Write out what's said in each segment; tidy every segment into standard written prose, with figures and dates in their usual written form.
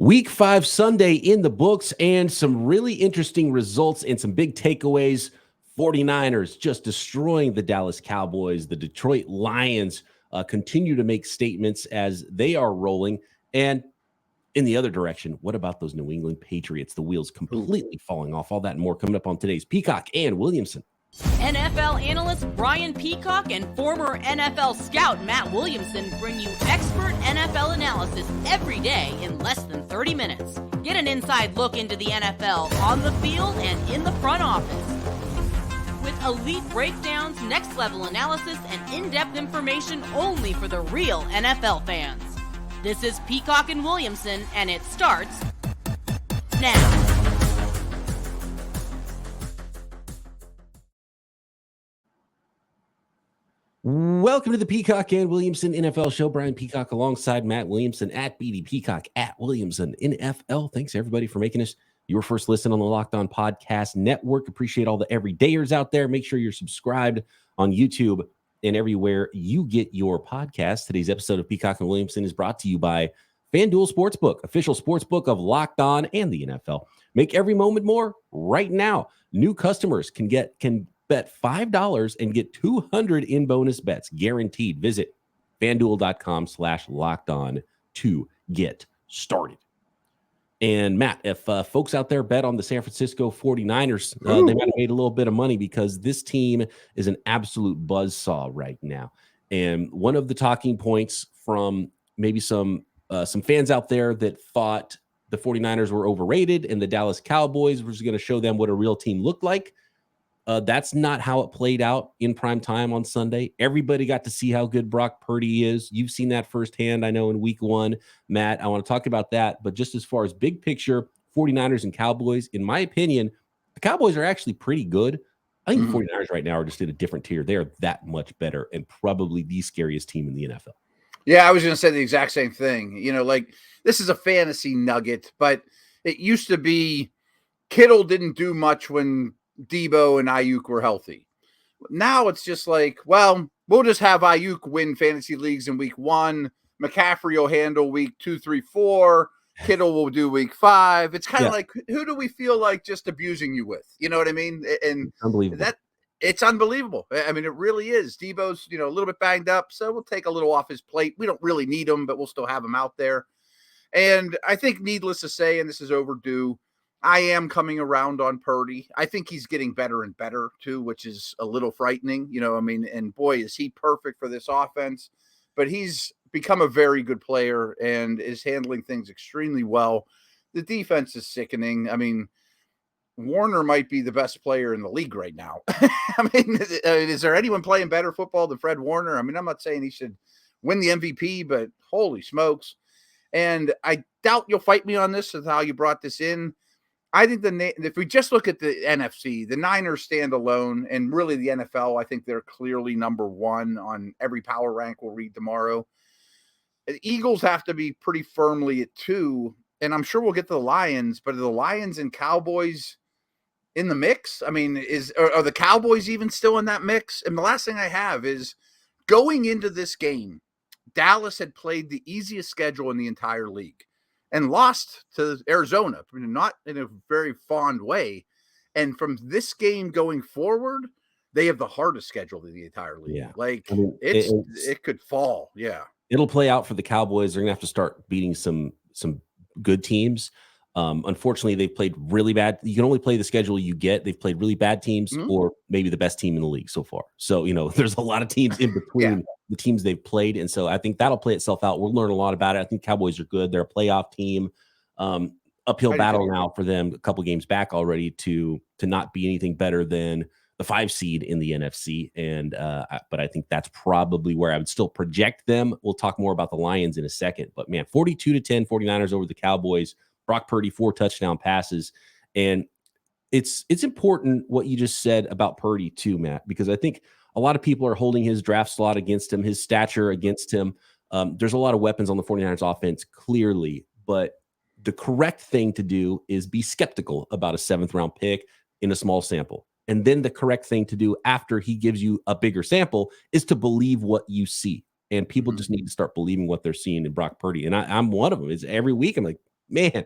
Week 5 Sunday in the books and some really interesting results and some big takeaways. 49ers just destroying the Dallas Cowboys. The Detroit Lions continue to make statements as they are rolling. And in the other direction, what about those New England Patriots? The wheels completely falling off. All that and more coming up on today's Peacock and Williamson. NFL analyst Brian Peacock and former NFL scout Matt Williamson bring you expert NFL analysis every day in less than 30 minutes. Get an inside look into the NFL on the field and in the front office. With elite breakdowns, next-level analysis, and in-depth information only for the real NFL fans. This is Peacock and Williamson, and it starts now. Welcome to the Peacock and Williamson NFL Show. Brian Peacock alongside Matt Williamson at BD Peacock at Williamson NFL. Thanks everybody for making us your first listen on the Locked On Podcast Network. Appreciate all the everydayers out there. Make sure you're subscribed on YouTube and everywhere you get your podcast. Today's episode of Peacock and Williamson is brought to you by FanDuel Sportsbook, official sportsbook of Locked On and the NFL. Make every moment more right now. New customers can bet $5 and get $200 in bonus bets guaranteed. Visit FanDuel.com/lockedon to get started. And Matt, if folks out there bet on the San Francisco 49ers, they might have made a little bit of money because this team is an absolute buzzsaw right now. And one of the talking points from maybe some fans out there that thought the 49ers were overrated and the Dallas Cowboys was going to show them what a real team looked like. That's not how it played out in prime time on Sunday. Everybody got to see how good Brock Purdy is. You've seen that firsthand, I know, in week 1. Matt, I want to talk about that. But just as far as big picture, 49ers and Cowboys, in my opinion, the Cowboys are actually pretty good. I think the 49ers right now are just in a different tier. They are that much better and probably the scariest team in the NFL. Yeah, I was going to say the exact same thing. You know, like, this is a fantasy nugget, but it used to be Kittle didn't do much when Debo and Ayuk were healthy. Now it's just like, well, we'll just have Ayuk win fantasy leagues in week 1. McCaffrey will handle week 2, 3, 4. Kittle will do week 5. It's kind of like, who do we feel like just abusing you with? You know what I mean? And unbelievable. It's unbelievable. I mean, it really is. Debo's, a little bit banged up, so we'll take a little off his plate. We don't really need him, but we'll still have him out there. And I think, needless to say, and this is overdue, I am coming around on Purdy. I think he's getting better and better too, which is a little frightening. And boy, is he perfect for this offense. But he's become a very good player and is handling things extremely well. The defense is sickening. I mean, Warner might be the best player in the league right now. I mean, is there anyone playing better football than Fred Warner? I mean, I'm not saying he should win the MVP, but holy smokes. And I doubt you'll fight me on this with how you brought this in. I think if we just look at the NFC, the Niners stand alone, and really the NFL, I think they're clearly number 1 on every power rank we'll read tomorrow. The Eagles have to be pretty firmly at 2, and I'm sure we'll get to the Lions, but are the Lions and Cowboys in the mix? I mean, are the Cowboys even still in that mix? And the last thing I have is, going into this game, Dallas had played the easiest schedule in the entire league and lost to Arizona, not in a very fond way. And from this game going forward, they have the hardest schedule in the entire league. Yeah. Like, I mean, it could fall. Yeah. It'll play out for the Cowboys. They're going to have to start beating some good teams. Unfortunately, they've played really bad. You can only play the schedule you get. They've played really bad teams or maybe the best team in the league so far. So, there's a lot of teams in between the teams they've played. And so I think that'll play itself out. We'll learn a lot about it. I think Cowboys are good. They're a playoff team. Uphill battle now for them, a couple games back already to not be anything better than the 5 seed in the NFC. But I think that's probably where I would still project them. We'll talk more about the Lions in a second. But man, 42-10 49ers over the Cowboys. Brock Purdy, 4 touchdown passes. And it's important what you just said about Purdy too, Matt, because I think a lot of people are holding his draft slot against him, his stature against him. There's a lot of weapons on the 49ers offense, clearly, but the correct thing to do is be skeptical about a 7th round pick in a small sample. And then the correct thing to do after he gives you a bigger sample is to believe what you see. And people just need to start believing what they're seeing in Brock Purdy. And I'm one of them. Is every week I'm like, man,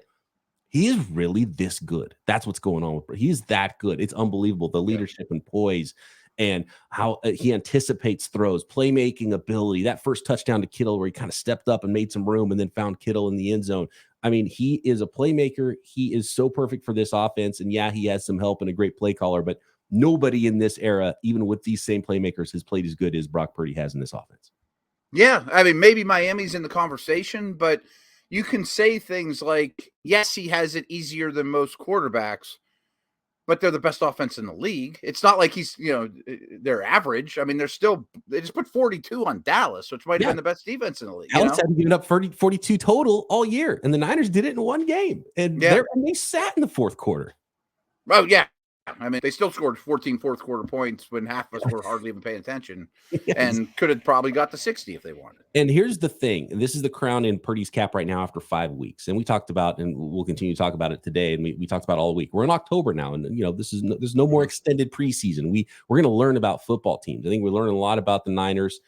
he is really this good. That's what's going on with him. He's that good. It's unbelievable. The leadership and poise and how he anticipates throws, playmaking ability. That first touchdown to Kittle where he kind of stepped up and made some room and then found Kittle in the end zone. I mean, he is a playmaker. He is so perfect for this offense. And yeah, he has some help and a great play caller, but nobody in this era, even with these same playmakers, has played as good as Brock Purdy has in this offense. Yeah, I mean, maybe Miami's in the conversation, but you can say things like, yes, he has it easier than most quarterbacks, but they're the best offense in the league. It's not like he's, they're average. I mean, they just put 42 on Dallas, which might have been the best defense in the league. Dallas hadn't given up 42 total all year, and the Niners did it in one game, and they sat in the fourth quarter. Oh, yeah. I mean, they still scored 14 fourth quarter points when half of us were hardly even paying attention and could have probably got to 60 if they wanted. And here's the thing. This is the crown in Purdy's cap right now after 5 weeks. And we talked about, and we'll continue to talk about it today. And we talked about all week. We're in October now. And, there's no more extended preseason. We're going to learn about football teams. I think we're learning a lot about the Niners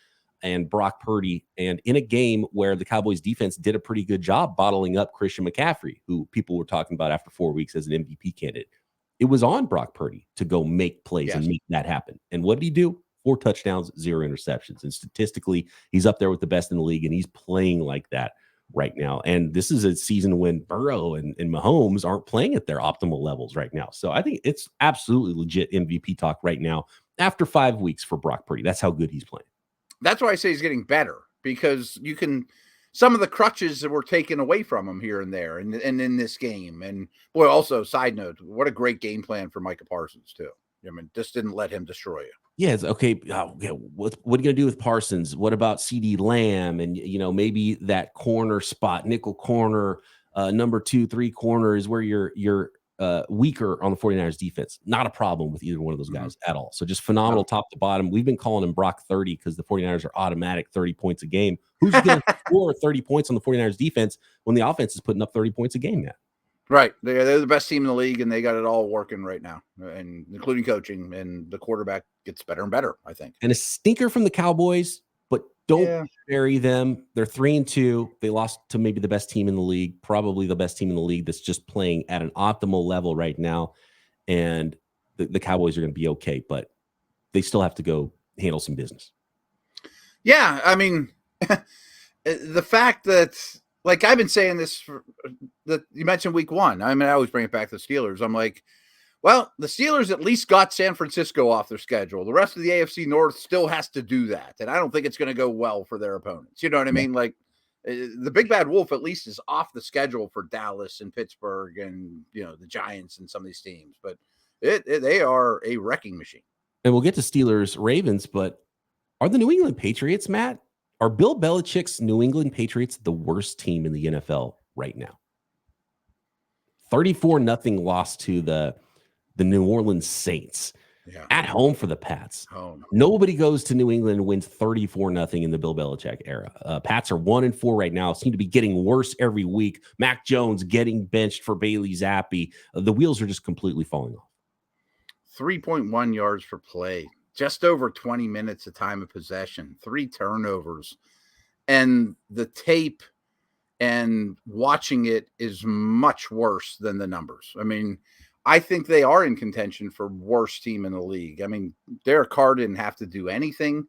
and Brock Purdy. And in a game where the Cowboys defense did a pretty good job bottling up Christian McCaffrey, who people were talking about after 4 weeks as an MVP candidate. It was on Brock Purdy to go make plays and make that happen. And what did he do? 4 touchdowns, 0 interceptions. And statistically, he's up there with the best in the league, and he's playing like that right now. And this is a season when Burrow and Mahomes aren't playing at their optimal levels right now. So I think it's absolutely legit MVP talk right now after 5 weeks for Brock Purdy. That's how good he's playing. That's why I say he's getting better, because you can – some of the crutches that were taken away from him here and there and in this game. And, boy, also, side note, what a great game plan for Micah Parsons, too. I mean, just didn't let him destroy you. Yes. Okay. What are you going to do with Parsons? What about CD Lamb? And, maybe that corner spot, nickel corner, number 2, 3 corner is where you're weaker on the 49ers defense. Not a problem with either one of those guys at all. So just phenomenal top to bottom. We've been calling him Brock 30 because the 49ers are automatic 30 points a game. Who's going to score 30 points on the 49ers defense when the offense is putting up 30 points a game now? Right. They're the best team in the league, and they got it all working right now, and including coaching, and the quarterback gets better and better, I think. And a stinker from the Cowboys, but don't bury them. They're 3-2. They lost to maybe the best team in the league, probably the best team in the league that's just playing at an optimal level right now. And the Cowboys are going to be okay, but they still have to go handle some business. Yeah, I mean, the fact that, like, I've been saying this that you mentioned week 1. I mean, I always bring it back to the Steelers. I'm like, well, the Steelers at least got San Francisco off their schedule. The rest of the AFC North still has to do that. And I don't think it's going to go well for their opponents. You know what I mean? Like, the big bad wolf at least is off the schedule for Dallas and Pittsburgh and, the Giants and some of these teams. But they are a wrecking machine. And we'll get to Steelers, Ravens, but are the New England Patriots, Matt? Are Bill Belichick's New England Patriots the worst team in the NFL right now? 34-0 loss to the New Orleans Saints at home for the Pats. Nobody goes to New England and wins 34-0 in the Bill Belichick era. Pats are 1-4 right now, seem to be getting worse every week. Mac Jones getting benched for Bailey Zappi. The wheels are just completely falling off. 3.1 yards per play. Just over 20 minutes of time of possession, 3 turnovers, and the tape and watching it is much worse than the numbers. I mean, I think they are in contention for worst team in the league. I mean, Derek Carr didn't have to do anything,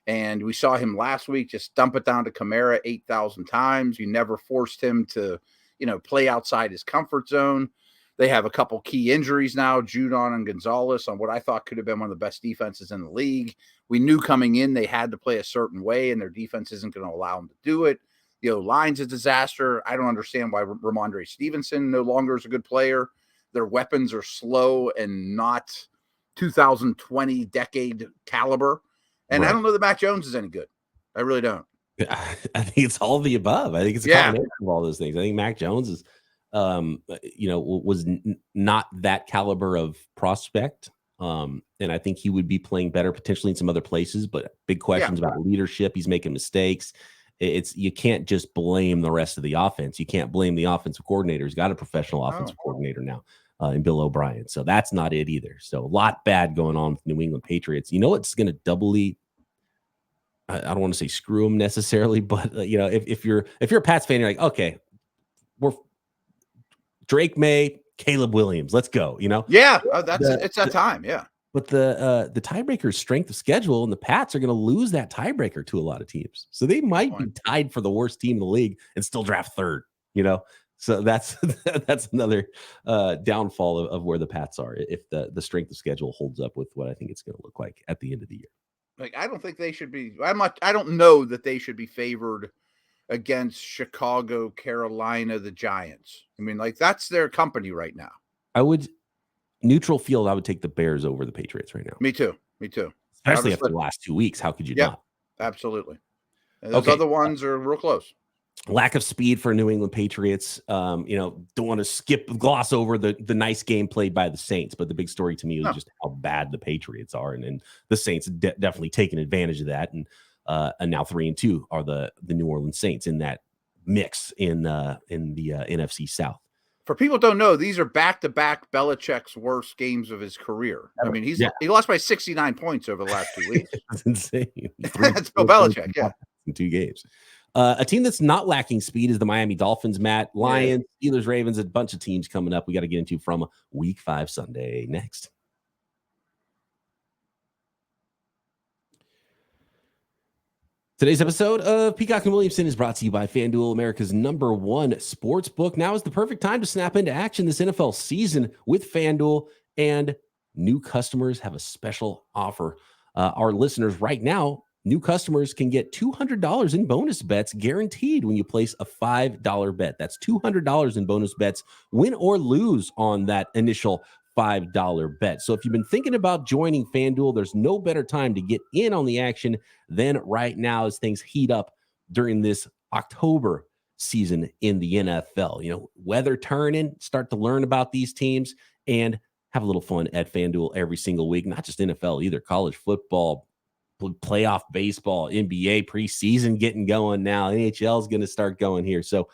and we saw him last week just dump it down to Kamara 8,000 times. You never forced him to, play outside his comfort zone. They have a couple key injuries now, Judon and Gonzalez, on what I thought could have been one of the best defenses in the league. We knew coming in they had to play a certain way, and their defense isn't going to allow them to do it. The O-line's a disaster. I don't understand why Ramondre Stevenson no longer is a good player. Their weapons are slow and not 2020 decade caliber. And I don't know that Mac Jones is any good. I really don't. I think it's all of the above. I think it's a combination of all those things. I think Mac Jones is was not that caliber of prospect. And I think he would be playing better potentially in some other places, but big questions about leadership. He's making mistakes. You can't just blame the rest of the offense. You can't blame the offensive coordinator. He's got a professional offensive coordinator now in Bill O'Brien. So that's not it either. So a lot bad going on with New England Patriots. You know what's going to doubly, I don't want to say screw them necessarily, but if you're a Pats fan, you're like, okay, Drake May, Caleb Williams. Let's go. Yeah, it's that time. Yeah. But the tiebreaker is strength of schedule, and the Pats are going to lose that tiebreaker to a lot of teams. So they might be tied for the worst team in the league and still draft third. So that's another downfall of where the Pats are if the strength of schedule holds up with what I think it's going to look like at the end of the year. Like, I don't think they should be. I don't know that they should be favored against Chicago, Carolina, the Giants. I mean, like, that's their company right now. Neutral field, I would take the Bears over the Patriots right now. Me too. Especially after the last 2 weeks. How could you not? Absolutely. And those other ones are real close. Lack of speed for New England Patriots. Don't want to gloss over the nice game played by the Saints, but the big story to me is just how bad the Patriots are, and the Saints definitely taken advantage of that. And now 3-2 are the New Orleans Saints in that mix in the NFC South. For people who don't know, these are back-to-back Belichick's worst games of his career. I mean, he lost by 69 points over the last 2 weeks. That's insane. That's Bill Belichick, in 2 games. A team that's not lacking speed is the Miami Dolphins, Matt. Lions, Steelers, Ravens, a bunch of teams coming up we got to get into from Week 5 Sunday next. Today's episode of Peacock and Williamson is brought to you by FanDuel, America's #1 sports book. Now is the perfect time to snap into action this NFL season with FanDuel, and new customers have a special offer. Our listeners right now, new customers can get $200 in bonus bets guaranteed when you place a $5 bet. That's $200 in bonus bets, win or lose on that initial $5 bet. So if you've been thinking about joining FanDuel, there's no better time to get in on the action than right now as things heat up during this October season in the NFL. Weather turning, start to learn about these teams and have a little fun at FanDuel every single week. Not just NFL either, college football, playoff baseball, NBA preseason getting going now. NHL is going to start going here. So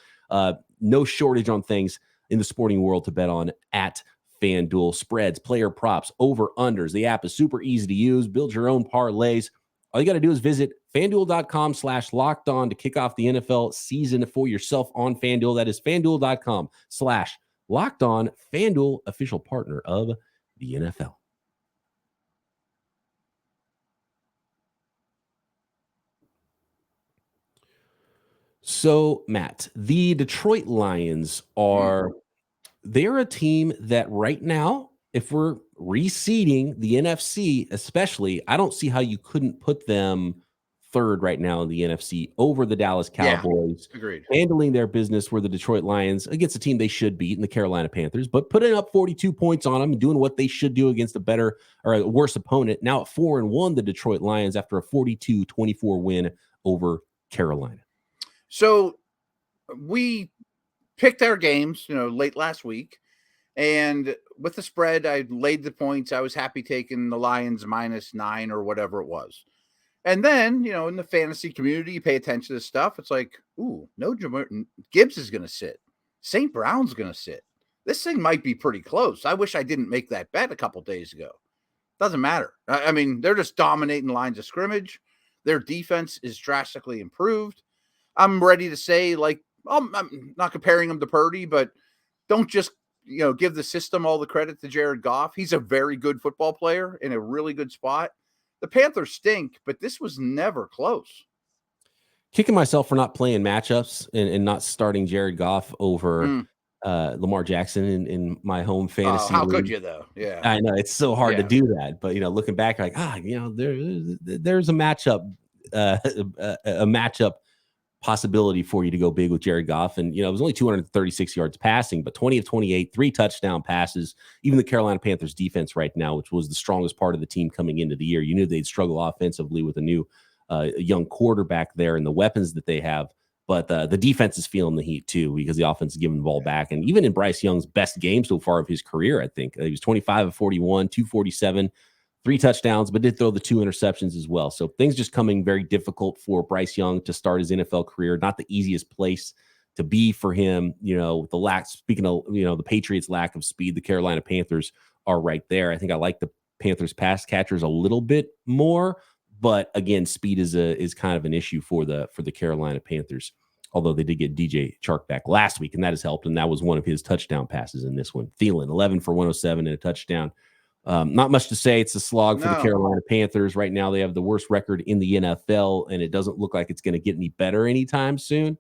no shortage on things in the sporting world to bet on at FanDuel. Spreads, player props, over-unders. The app is super easy to use. Build your own parlays. All you got to do is visit FanDuel.com/lockedon to kick off the NFL season for yourself on FanDuel. That is FanDuel.com/lockedon. FanDuel, official partner of the NFL. So, Matt, the Detroit Lions they're a team that right now, if we're reseeding the NFC, especially, I don't see how you couldn't put them third right now in the NFC over the Dallas Cowboys. Yeah, agreed. Handling their business where the Detroit Lions against a team they should beat in the Carolina Panthers, but putting up 42 points on them and doing what they should do against a better or a worse opponent. Now at 4-1, the Detroit Lions after a 42-24 win over Carolina. So we picked our games, late last week. And with the spread, I laid the points. I was happy taking the Lions -9 or whatever it was. And then, in the fantasy community, you pay attention to this stuff. It's like, ooh, no, Gibbs is going to sit. St. Brown's going to sit. This thing might be pretty close. I wish I didn't make that bet a couple days ago. Doesn't matter. I mean, they're just dominating lines of scrimmage. Their defense is drastically improved. I'm ready to say, I'm not comparing him to Purdy, but don't just, give the system all the credit to Jared Goff. He's a very good football player in a really good spot. The Panthers stink, but this was never close. Kicking myself for not playing matchups and not starting Jared Goff over Lamar Jackson in my home fantasy. How league. could you, though? Yeah, I know it's so hard to do that, but looking back, there's a matchup, a matchup possibility for you to go big with Jared Goff. And, it was only 236 yards passing, but 20 of 28, 3 touchdown passes. Even the Carolina Panthers defense right now, which was the strongest part of the team coming into the year, you knew they'd struggle offensively with a new young quarterback there and the weapons that they have. But the defense is feeling the heat too, because the offense is giving the ball back. And even in Bryce Young's best game so far of his career, I think he was 25 of 41, 247, 3 touchdowns, but did throw the 2 interceptions as well. So things just coming very difficult for Bryce Young to start his NFL career. Not the easiest place to be for him. The lack, speaking of, the Patriots' lack of speed, the Carolina Panthers are right there. I think I like the Panthers pass catchers a little bit more, but again, speed is kind of an issue for the Carolina Panthers. although they did get DJ Chark back last week, and that has helped. And that was one of his touchdown passes in this one. Thielen, 11 for 107 and a touchdown. Not much to say. It's a slog for the Carolina Panthers. Right now, they have the worst record in the NFL, and it doesn't look like it's going to get any better anytime soon.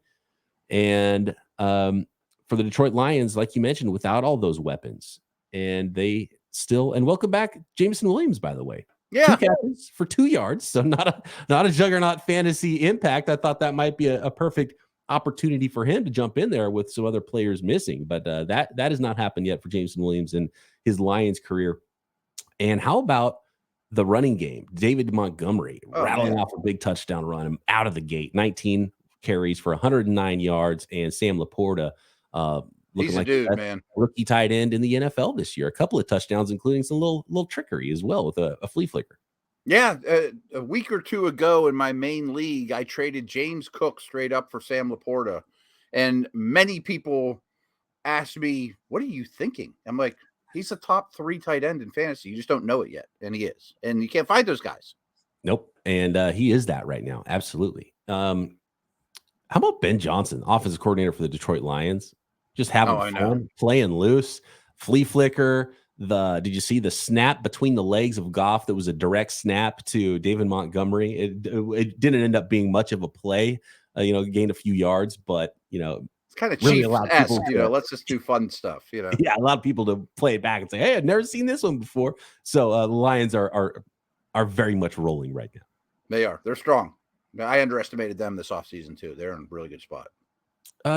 And for the Detroit Lions, like you mentioned, without all those weapons, and they still, and welcome back Jameson Williams, by the way. Yeah, 2 catches for 2 yards. So not a juggernaut fantasy impact. I thought that might be a perfect opportunity for him to jump in there with some other players missing, but that has not happened yet for Jameson Williams in his Lions career. And how about the running game? David Montgomery rattling off a big touchdown run out of the gate, 19 carries for 109 yards, and Sam Laporta looking like dude, man. Rookie tight end in the NFL this year. A couple of touchdowns, including some little trickery as well with a flea flicker. Yeah, a week or two ago in my main league, I traded James Cook straight up for Sam Laporta, and many people asked me, "What are you thinking?" I'm like, "He's a top 3 tight end in fantasy. You just don't know it yet, and he is, and you can't find those guys." Nope, and he is that right now, absolutely. How about Ben Johnson, offensive coordinator for the Detroit Lions? Just having fun, playing loose, flea flicker. Did you see the snap between the legs of Goff? That was a direct snap to David Montgomery. It didn't end up being much of a play. Gained a few yards, but it's kind of really Chiefs-esque, let's just do fun stuff, Yeah, a lot of people to play it back and say, "Hey, I've never seen this one before." So the Lions are very much rolling right now. They are. They're strong. I underestimated them this offseason too. They're in a really good spot.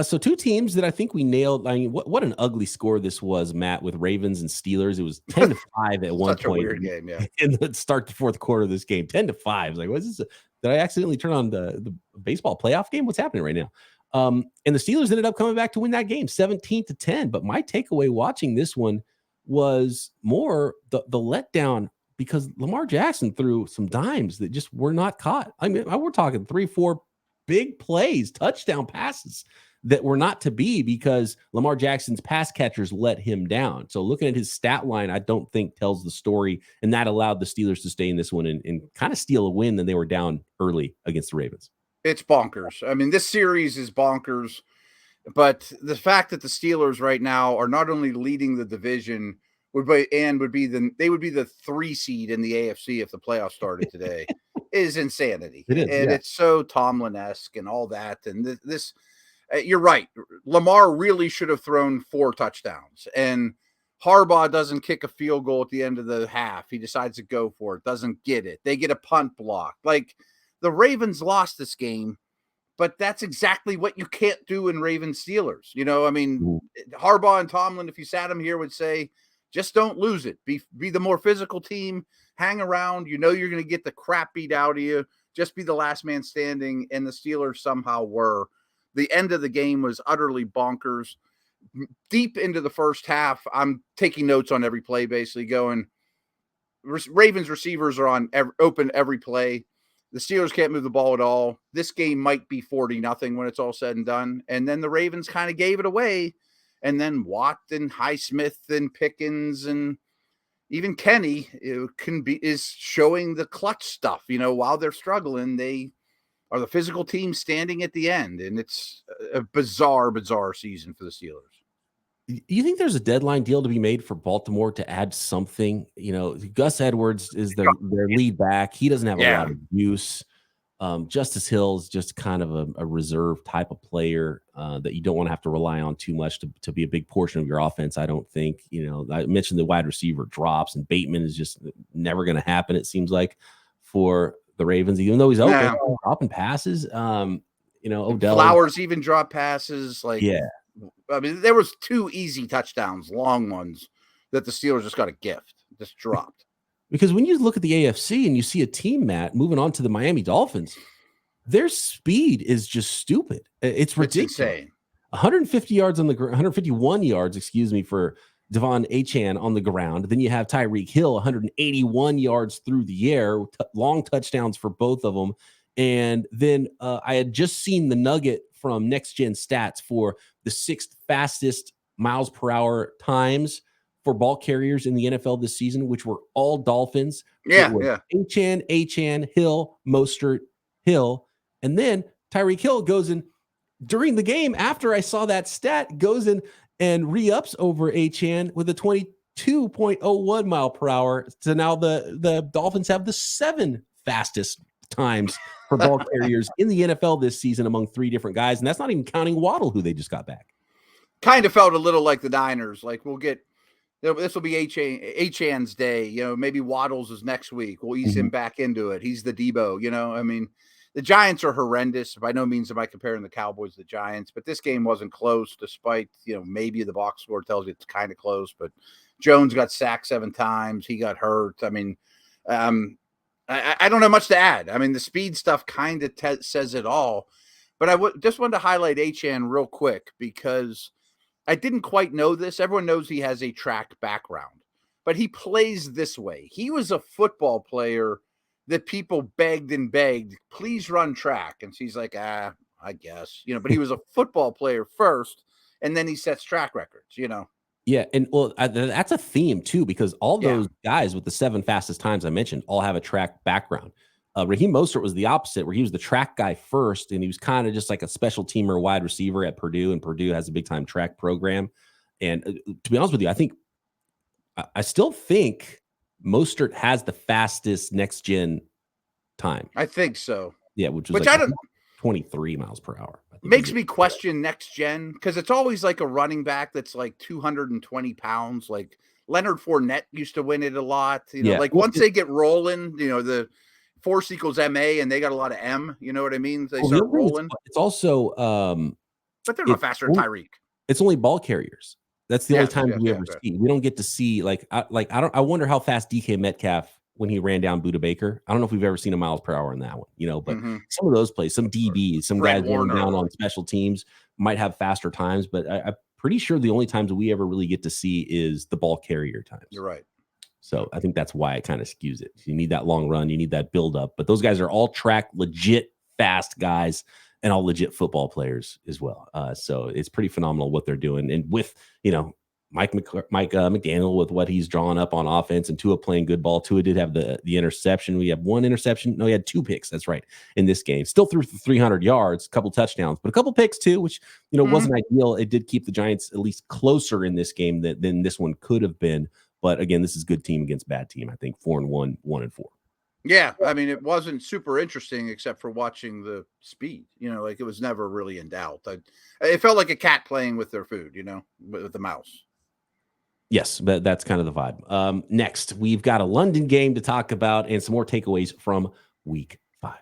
So 2 teams that I think we nailed. I mean, what an ugly score this was, Matt, with Ravens and Steelers. It was 10-5 at one Such point. A weird game, yeah. In the start the fourth quarter of this game, 10-5. Like, what's this? Did I accidentally turn on the baseball playoff game? What's happening right now? And the Steelers ended up coming back to win that game, 17-10. But my takeaway watching this one was more the letdown, because Lamar Jackson threw some dimes that just were not caught. I mean, we're talking 3-4 big plays, touchdown passes that were not to be, because Lamar Jackson's pass catchers let him down. So looking at his stat line, I don't think tells the story, and that allowed the Steelers to stay in this one and kind of steal a win. Then they were down early against the Ravens. It's bonkers. I mean, this series is bonkers, but the fact that the Steelers right now are not only leading the division would be the 3 seed in the AFC if the playoffs started today is insanity. It is, and it's so Tomlin-esque and all that. And this you're right. Lamar really should have thrown 4 touchdowns, and Harbaugh doesn't kick a field goal at the end of the half. He decides to go for it, doesn't get it. They get a punt block. Like, the Ravens lost this game, but that's exactly what you can't do in Ravens Steelers. I mean, Harbaugh and Tomlin, if you sat them here, would say, just don't lose it. Be the more physical team. Hang around. You're going to get the crap beat out of you. Just be the last man standing. And the Steelers somehow were. The end of the game was utterly bonkers. Deep into the first half, I'm taking notes on every play, basically going, Ravens receivers are on open every play. The Steelers can't move the ball at all. This game might be 40-0 when it's all said and done. And then the Ravens kind of gave it away. And then Watt and Highsmith and Pickens and even Kenny is showing the clutch stuff. While they're struggling, they are the physical team standing at the end. And it's a bizarre season for the Steelers. You think there's a deadline deal to be made for Baltimore to add something? Gus Edwards is their lead back. He doesn't have a lot of use. Justice Hill is just kind of a reserve type of player that you don't want to have to rely on too much to be a big portion of your offense. I don't think, I mentioned the wide receiver drops, and Bateman is just never going to happen, it seems like, for the Ravens, even though he's open, dropping passes. Odell Flowers even drop passes. I mean, there was 2 easy touchdowns, long ones, that the Steelers just got a gift, just dropped. Because when you look at the AFC and you see a team, Matt, moving on to the Miami Dolphins, their speed is just stupid. It's ridiculous. It's insane. 151 yards, for Devon Achane on the ground. Then you have Tyreek Hill, 181 yards through the air, long touchdowns for both of them. And then I had just seen the nugget from Next Gen Stats for the 6th fastest miles per hour times for ball carriers in the NFL this season, which were all Dolphins. Achane, Hill, Mostert, Hill. And then Tyreek Hill goes and during the game, after I saw that stat, goes in and re-ups over Achane with a 22.01 mile per hour. So now the Dolphins have the 7 fastest times for ball carriers in the NFL this season among 3 different guys. And that's not even counting Waddle, who they just got back. Kind of felt a little like the Niners. Like this will be Achane's day. Maybe Waddles is next week. We'll ease him back into it. He's the Debo, I mean, the Giants are horrendous. By no means am I comparing the Cowboys to the Giants, but this game wasn't close despite, maybe the box score tells you it's kind of close, but Jones got sacked 7 times. He got hurt. I mean, I don't have much to add. I mean, the speed stuff kind of says it all, but I just wanted to highlight Achane real quick because I didn't quite know this. Everyone knows he has a track background, but he plays this way. He was a football player that people begged and begged, please run track. And she's like, I guess, but he was a football player first, and then he sets track records, Yeah, and that's a theme too, because all those guys with the 7 fastest times I mentioned all have a track background. Raheem Mostert was the opposite, where he was the track guy first, and he was kind of just like a special teamer wide receiver at Purdue, and Purdue has a big time track program. And to be honest with you, I still think Mostert has the fastest next gen time. I think so. Yeah, which I don't 23 miles per hour. Makes me question next gen because it's always like a running back that's like 220 pounds. Like Leonard Fournette used to win it a lot. Once they get rolling, the force equals MA and they got a lot of M. You know what I mean? They start rolling. It's also, but they're not faster than Tyreek. It's only ball carriers. That's the only time we ever see. We don't get to see I wonder how fast DK Metcalf when he ran down Budda Baker. I don't know if we've ever seen a miles per hour in that one, but some of those plays, some DBs, some guys going down on special teams might have faster times, but I'm pretty sure the only times we ever really get to see is the ball carrier times. You're right. So I think that's why it kind of skews it. You need that long run, you need that build up, but those guys are all track legit fast guys and all legit football players as well. So it's pretty phenomenal what they're doing. And with, Mike McDaniel with what he's drawn up on offense, and Tua playing good ball. Tua did have the interception. We have 1 interception. No, he had 2 picks. That's right. In this game, still threw for 300 yards, a couple touchdowns, but a couple picks too, which wasn't ideal. It did keep the Giants at least closer in this game than this one could have been. But again, this is good team against bad team. I think 4-1, 1-4. Yeah, I mean, it wasn't super interesting except for watching the speed. It was never really in doubt. It felt like a cat playing with their food. With the mouse. Yes, but that's kind of the vibe. Next, we've got a London game to talk about and some more takeaways from week 5.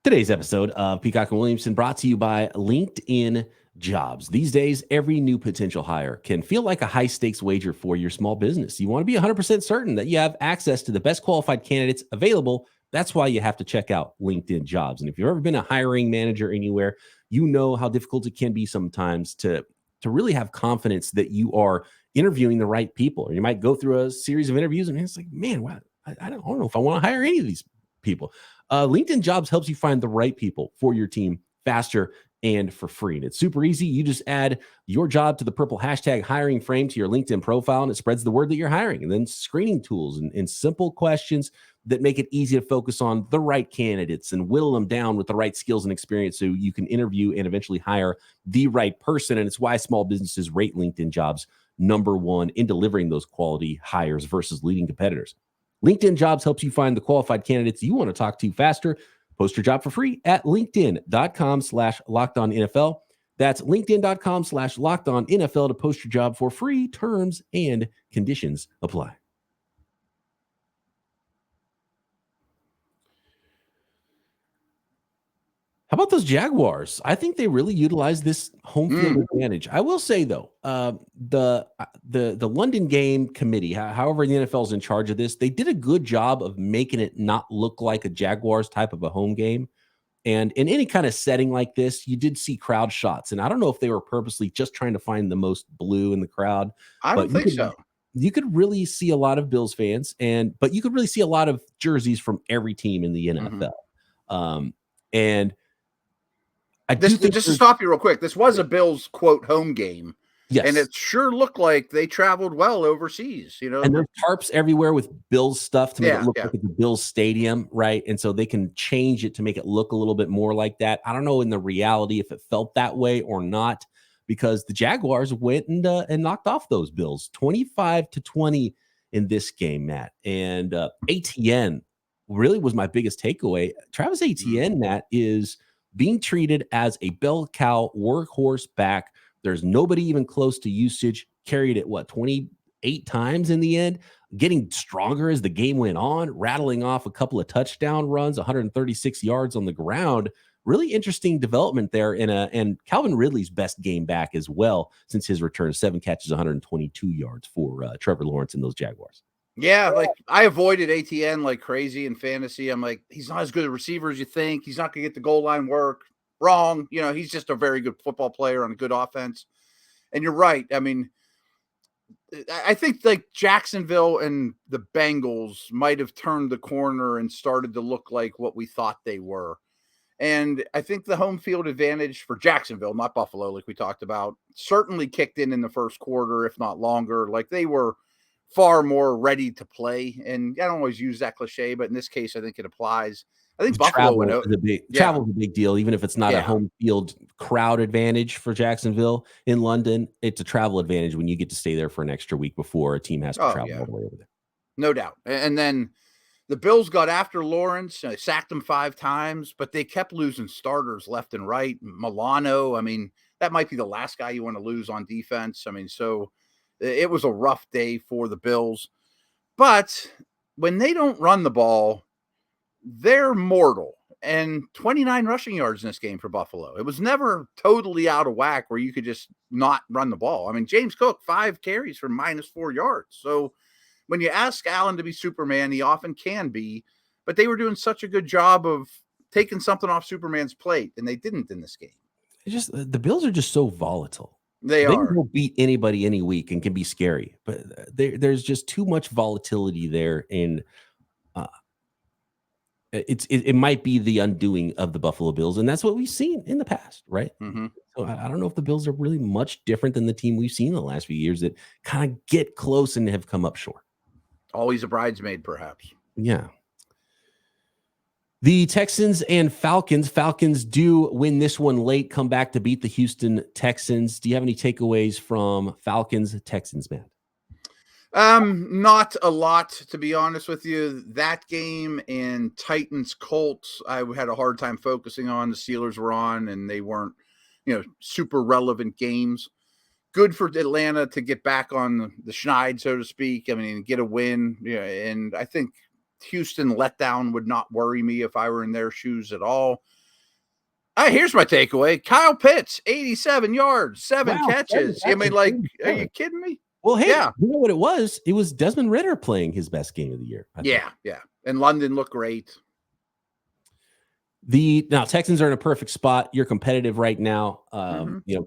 Today's episode of Peacock and Williamson brought to you by LinkedIn Jobs. These days, every new potential hire can feel like a high-stakes wager for your small business. You want to be 100% certain that you have access to the best qualified candidates available. That's why you have to check out LinkedIn Jobs. And if you've ever been a hiring manager anywhere, you know how difficult it can be sometimes to really have confidence that you are interviewing the right people. Or you might go through a series of interviews and it's like, man, wow, I don't know if I want to hire any of these people. LinkedIn Jobs helps you find the right people for your team faster and for free. And it's super easy. You just add your job to the purple hashtag hiring frame to your LinkedIn profile, and it spreads the word that you're hiring. And then screening tools and simple questions that make it easy to focus on the right candidates and whittle them down with the right skills and experience so you can interview and eventually hire the right person. And it's why small businesses rate LinkedIn Jobs #1 in delivering those quality hires versus leading competitors. LinkedIn Jobs helps you find the qualified candidates you want to talk to faster. Post your job for free at linkedin.com/LockedOnNFL. That's linkedin.com/LockedOnNFL to post your job for free. Terms and conditions apply. How about those Jaguars? I think they really utilized this home field advantage. I will say though, the London game committee, however the NFL is in charge of this, they did a good job of making it not look like a Jaguars type of a home game. And in any kind of setting like this, you did see crowd shots. And I don't know if they were purposely just trying to find the most blue in the crowd. I don't think so. You could really see a lot of Bills fans, but you could really see a lot of jerseys from every team in the NFL. And just to stop you real quick, this was a Bills quote home game. Yes. And it sure looked like they traveled well overseas, you know. And there's tarps everywhere with Bills stuff to make it look like it's a Bills stadium, right? And so they can change it to make it look a little bit more like that. I don't know in the reality if it felt that way or not, because the Jaguars went and knocked off those Bills 25-20 in this game, Matt. And ATN really was my biggest takeaway. Travis Etienne, Matt, is being treated as a bell cow workhorse back. There's nobody even close to usage. Carried it, 28 times in the end, getting stronger as the game went on, rattling off a couple of touchdown runs, 136 yards on the ground. Really interesting development there and Calvin Ridley's best game back as well since his return. 7 catches, 122 yards for Trevor Lawrence and those Jaguars. Yeah, like I avoided ATN like crazy in fantasy. I'm like, he's not as good a receiver as you think. He's not going to get the goal line work. Wrong. You know, he's just a very good football player on a good offense. And you're right. I mean, I think like Jacksonville and the Bengals might have turned the corner and started to look like what we thought they were. And I think the home field advantage for Jacksonville, not Buffalo, like we talked about, certainly kicked in the first quarter, if not longer. Like they were far more ready to play. And I don't always use that cliche, but in this case, I think it applies. I think Buffalo travel is a big deal, even if it's not a home field crowd advantage for Jacksonville in London. It's a travel advantage when you get to stay there for an extra week before a team has to travel all the way over there. No doubt. And then the Bills got after Lawrence, sacked him 5 times, but they kept losing starters left and right. Milano, I mean, that might be the last guy you want to lose on defense. I mean, so it was a rough day for the Bills. But when they don't run the ball, they're mortal. And 29 rushing yards in this game for Buffalo. It was never totally out of whack where you could just not run the ball. I mean, James Cook, 5 carries for -4 yards. So when you ask Allen to be Superman, he often can be, but they were doing such a good job of taking something off Superman's plate, and they didn't in this game. It's just the Bills are just so volatile. They can go beat anybody any week and can be scary, but there's just too much volatility there. And it might be the undoing of the Buffalo Bills, and that's what we've seen in the past, right? Mm-hmm. So I don't know if the Bills are really much different than the team we've seen in the last few years that kind of get close and have come up short. Always a bridesmaid, perhaps. Yeah. The Texans and Falcons. Falcons do win this one late, come back to beat the Houston Texans. Do you have any takeaways from Falcons Texans, Matt? Not a lot, to be honest with you. That game and Titans Colts, I had a hard time focusing on. The Steelers were on, and they weren't, super relevant games. Good for Atlanta to get back on the schneid, so to speak. I mean, get a win. Yeah, and I think Houston letdown would not worry me if I were in their shoes at all. Here's my takeaway. Kyle Pitts, 87 yards, 7 catches. I mean, like, are you kidding me? Well, hey, you know what it was? It was Desmond Ridder playing his best game of the year. Yeah. And London looked great. Now Texans are in a perfect spot. You're competitive right now.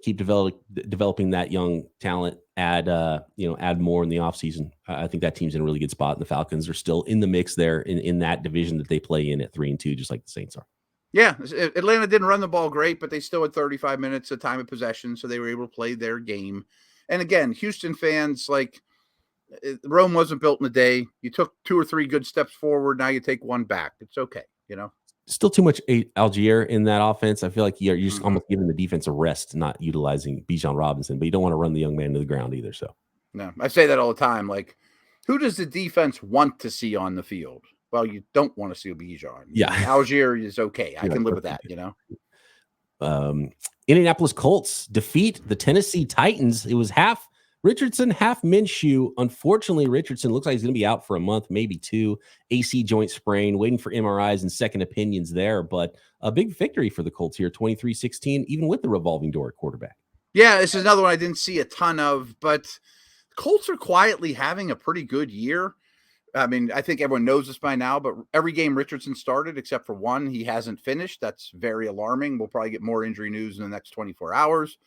Keep developing that young talent. Add more in the offseason. I think that team's in a really good spot. And the Falcons are still in the mix there in that division that they play in at 3-2, just like the Saints are. Yeah, Atlanta didn't run the ball great, but they still had 35 minutes of time of possession, so they were able to play their game. And again, Houston fans, like, Rome wasn't built in a day. You took 2 or 3 good steps forward. Now you take 1 back. It's okay, Still too much Algier in that offense. I feel like you're just almost giving the defense a rest, not utilizing Bijan Robinson, but you don't want to run the young man to the ground either. So, no, I say that all the time. Like, who does the defense want to see on the field? Well, you don't want to see Bijan. Yeah. Algier is okay. I can live with that, Indianapolis Colts defeat the Tennessee Titans. It was half Richardson, half Minshew. Unfortunately, Richardson looks like he's going to be out for a month, maybe 2. AC joint sprain, waiting for MRIs and second opinions there. But a big victory for the Colts here, 23-16, even with the revolving door at quarterback. Yeah, this is another one I didn't see a ton of, but Colts are quietly having a pretty good year. I mean, I think everyone knows this by now, but every game Richardson started, except for 1, he hasn't finished. That's very alarming. We'll probably get more injury news in the next 24 hours.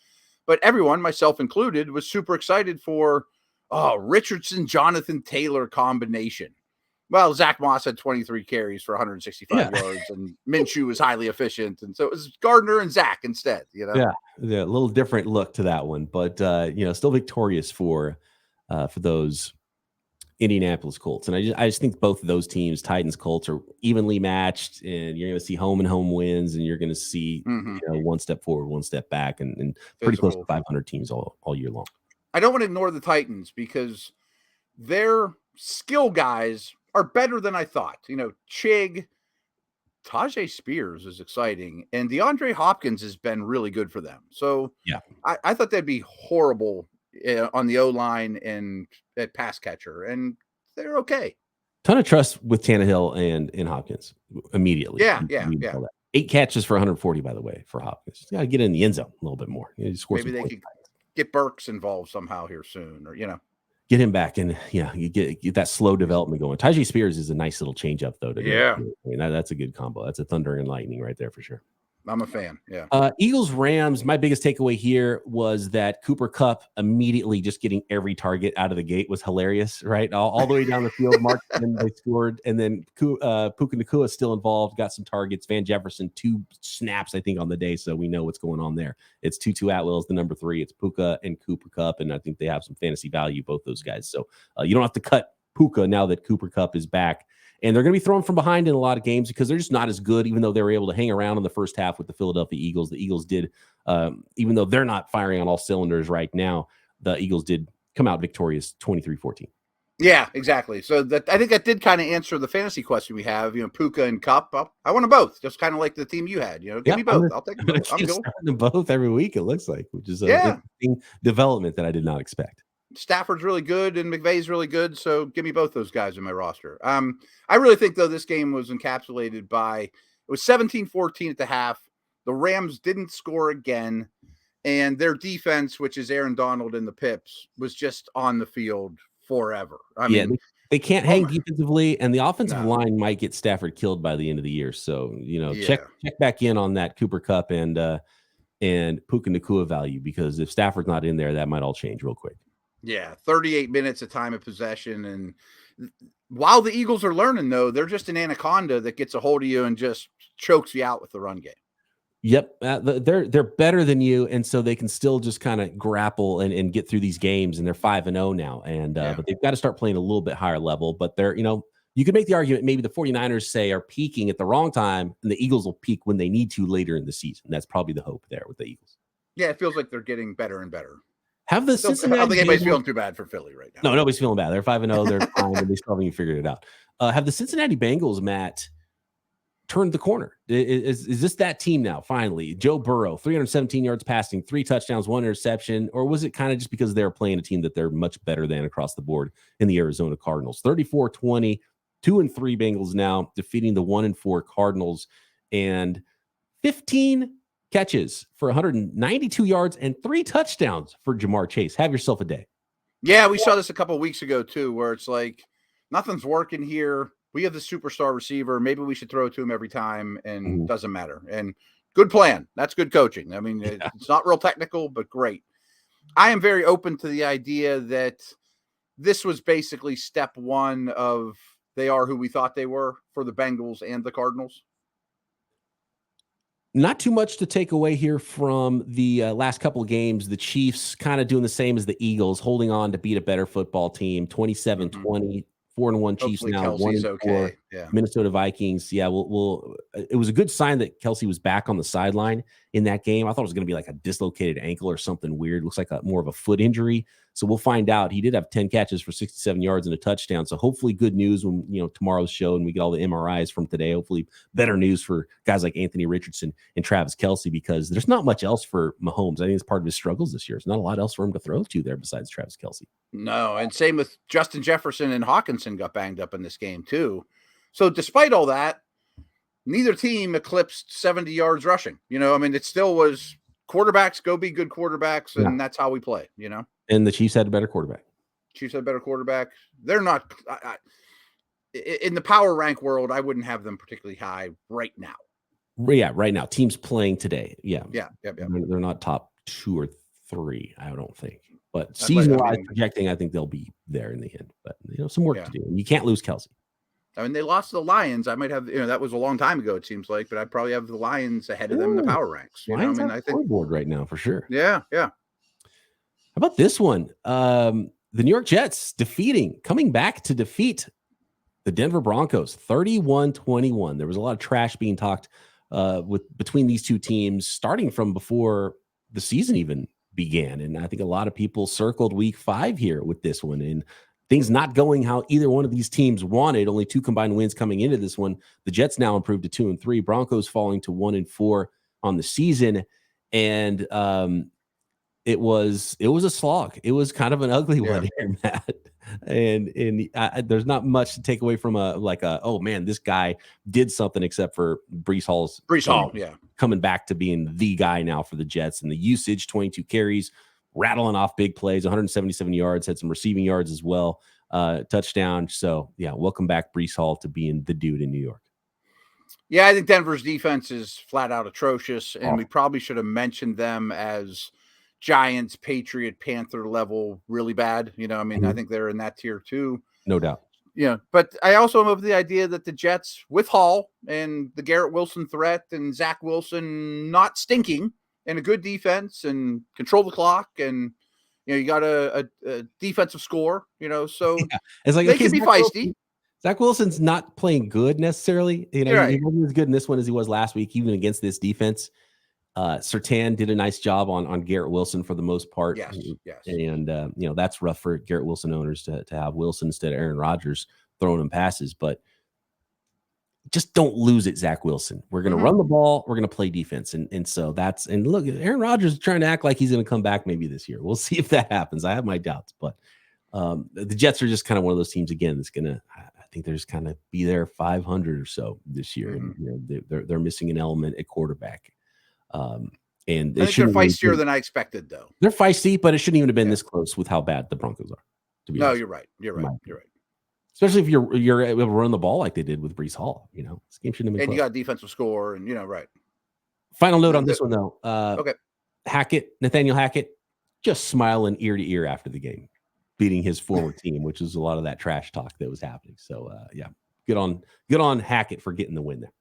But everyone, myself included, was super excited for Richardson-Jonathan Taylor combination. Well, Zach Moss had 23 carries for 165 yards, and Minshew was highly efficient. And so it was Gardner and Zach instead, Yeah, a little different look to that one, but still victorious for those Indianapolis Colts. And I just think both of those teams, Titans, Colts, are evenly matched, and you're going to see home and home wins, and you're going to see one step forward, one step back, and pretty close to 500 teams all year long. I don't want to ignore the Titans because their skill guys are better than I thought. Chig, Tajay Spears is exciting, and DeAndre Hopkins has been really good for them. So yeah, I thought they'd be horrible on the O-line and at pass catcher, and they're okay. Ton of trust with Tannehill and Hopkins immediately. Yeah. 8 catches for 140, by the way, for Hopkins. Got to get in the end zone a little bit more. Maybe they could get Burks involved somehow here soon, or get him back, and you get that slow development going. Tajay Spears is a nice little change up, though. That's a good combo. That's a thunder and lightning right there for sure. I'm a fan. Yeah. Eagles Rams. My biggest takeaway here was that Cooper Kupp immediately just getting every target out of the gate was hilarious. Right, all the way down the field. Mark, and they scored, and then Puka Nacua still involved. Got some targets. Van Jefferson 2 snaps, I think, on the day, so we know what's going on there. It's Tutu Atwell's the number 3. It's Puka and Cooper Kupp, and I think they have some fantasy value, both those guys. So you don't have to cut Puka now that Cooper Kupp is back. And they're going to be thrown from behind in a lot of games because they're just not as good, even though they were able to hang around in the first half with the Philadelphia Eagles. The Eagles did, even though they're not firing on all cylinders right now, the Eagles did come out victorious 23-14. Yeah, exactly. So I think that did kind of answer the fantasy question we have. Puka and Kupp. I want them both, just kind of like the team you had. Give me both. I'll take them both. I'm going them both every week, it looks like, which is an interesting development that I did not expect. Stafford's really good and McVay's really good, so give me both those guys in my roster. I really think, though, this game was encapsulated by, it was 17-14 at the half. The Rams didn't score again, and their defense, which is Aaron Donald and the Pips, was just on the field forever. I mean, they can't hang defensively, and the offensive line might get Stafford killed by the end of the year. So, check back in on that Cooper Kupp and Puka Nacua value, because if Stafford's not in there, that might all change real quick. Yeah, 38 minutes of time of possession. And while the Eagles are learning, though, they're just an anaconda that gets a hold of you and just chokes you out with the run game. Yep. They're better than you, and so they can still just kind of grapple and get through these games, and they're 5-0 now. And but they've got to start playing a little bit higher level. But they're, you could make the argument maybe the 49ers, say, are peaking at the wrong time, and the Eagles will peak when they need to later in the season. That's probably the hope there with the Eagles. Yeah, it feels like they're getting better and better. Have the Cincinnati, I don't think anybody's feeling too bad for Philly right now. No, nobody's feeling bad. They're 5-0. They're fine, and they still haven't figured it out. Have the Cincinnati Bengals, Matt, turned the corner? Is this that team now? Finally, Joe Burrow, 317 yards passing, 3 touchdowns, 1 interception, or was it kind of just because they're playing a team that they're much better than across the board in the Arizona Cardinals? 34-20, 2-3 Bengals now, defeating the 1-4 Cardinals, and 15 catches for 192 yards and 3 touchdowns for Jamar Chase. Have yourself a day. Yeah, we saw this a couple of weeks ago too, where it's like nothing's working here. We have the superstar receiver. Maybe we should throw it to him every time, and it doesn't matter. And good plan. That's good coaching. I mean, it's not real technical, but great. I am very open to the idea that this was basically step 1 of they are who we thought they were for the Bengals and the Cardinals. Not too much to take away here from the last couple of games. The Chiefs kind of doing the same as the Eagles, holding on to beat a better football team, 27-20, 4-1 Chiefs now, 1-4. Okay. Yeah. Minnesota Vikings. Yeah, it was a good sign that Kelsey was back on the sideline in that game. I thought it was going to be like a dislocated ankle or something weird. Looks like more of a foot injury. So we'll find out. He did have 10 catches for 67 yards and a touchdown. So hopefully good news when, tomorrow's show and we get all the MRIs from today. Hopefully better news for guys like Anthony Richardson and Travis Kelce, because there's not much else for Mahomes. I think it's part of his struggles this year. There's not a lot else for him to throw to there besides Travis Kelce. No, and same with Justin Jefferson and Hawkinson got banged up in this game too. So despite all that, neither team eclipsed 70 yards rushing. It still was quarterbacks go be good quarterbacks, and that's how we play, And the Chiefs had a better quarterback. Chiefs had a better quarterback. They're not in the power rank world. I wouldn't have them particularly high right now. Yeah, right now. Teams playing today. Yeah. They're not top 2 or 3, I don't think. But season-wise projecting, I think they'll be there in the end. But some work to do. And you can't lose Kelsey. I mean, they lost to the Lions. I might have, that was a long time ago, it seems like, but I'd probably have the Lions ahead of them in the power ranks. Lions I mean, on I think scoreboard right now for sure. Yeah. How about this one? The New York Jets coming back to defeat the Denver Broncos 31-21. There was a lot of trash being talked between these two teams starting from before the season even began. And I think a lot of people circled week 5 here with this one, and things not going how either one of these teams wanted. Only 2 combined wins coming into this one. The Jets now improved to 2-3, Broncos falling to 1-4 on the season. And it was a slog. It was kind of an ugly one here, Matt. And there's not much to take away from oh man, this guy did something, except for Breece Hall, coming back to being the guy now for the Jets, and the usage, 22 carries, rattling off big plays, 177 yards, had some receiving yards as well, touchdown. So yeah, welcome back Breece Hall to being the dude in New York. Yeah, I think Denver's defense is flat out atrocious, and we probably should have mentioned them as Giants, Patriot, Panther level really bad. I think they're in that tier too. No doubt. But I also am of the idea that the Jets with Hall and the Garrett Wilson threat and Zach Wilson not stinking, and a good defense and control the clock, and you got a defensive score, so it's like they can be feisty. Zach Wilson's not playing good necessarily. He wasn't as good in this one as he was last week, even against this defense. Surtain did a nice job on Garrett Wilson for the most part. Yes. And that's rough for Garrett Wilson owners to have Wilson instead of Aaron Rodgers throwing him passes, but just don't lose it, Zach Wilson. We're going to run the ball. We're going to play defense. And so look, Aaron Rodgers is trying to act like he's going to come back maybe this year. We'll see if that happens. I have my doubts, but the Jets are just kind of one of those teams again that's going to, I think they're just kind of be there 500 or so this year. And they're missing an element at quarterback. And I think they're feistier than I expected, though. They're feisty, but it shouldn't even have been this close with how bad the Broncos are. To be honest. You're right. You're right. Especially if you're able to run the ball like they did with Breece Hall. This game shouldn't have been and close. You got a defensive score, and right. Final note on this one though. Okay. Nathaniel Hackett, just smiling ear to ear after the game, beating his former team, which is a lot of that trash talk that was happening. So good on Hackett for getting the win there.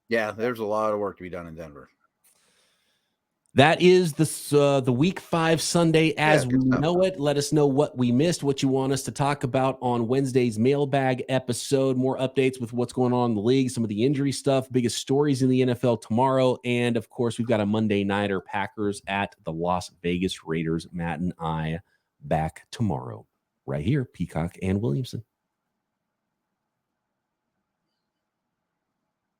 Yeah, there's a lot of work to be done in Denver. That is the week 5 Sunday as we know it. Let us know what we missed, what you want us to talk about on Wednesday's mailbag episode. More updates with what's going on in the league, some of the injury stuff, biggest stories in the NFL tomorrow. And of course, we've got a Monday nighter, Packers at the Las Vegas Raiders. Matt and I back tomorrow right here, Peacock and Williamson.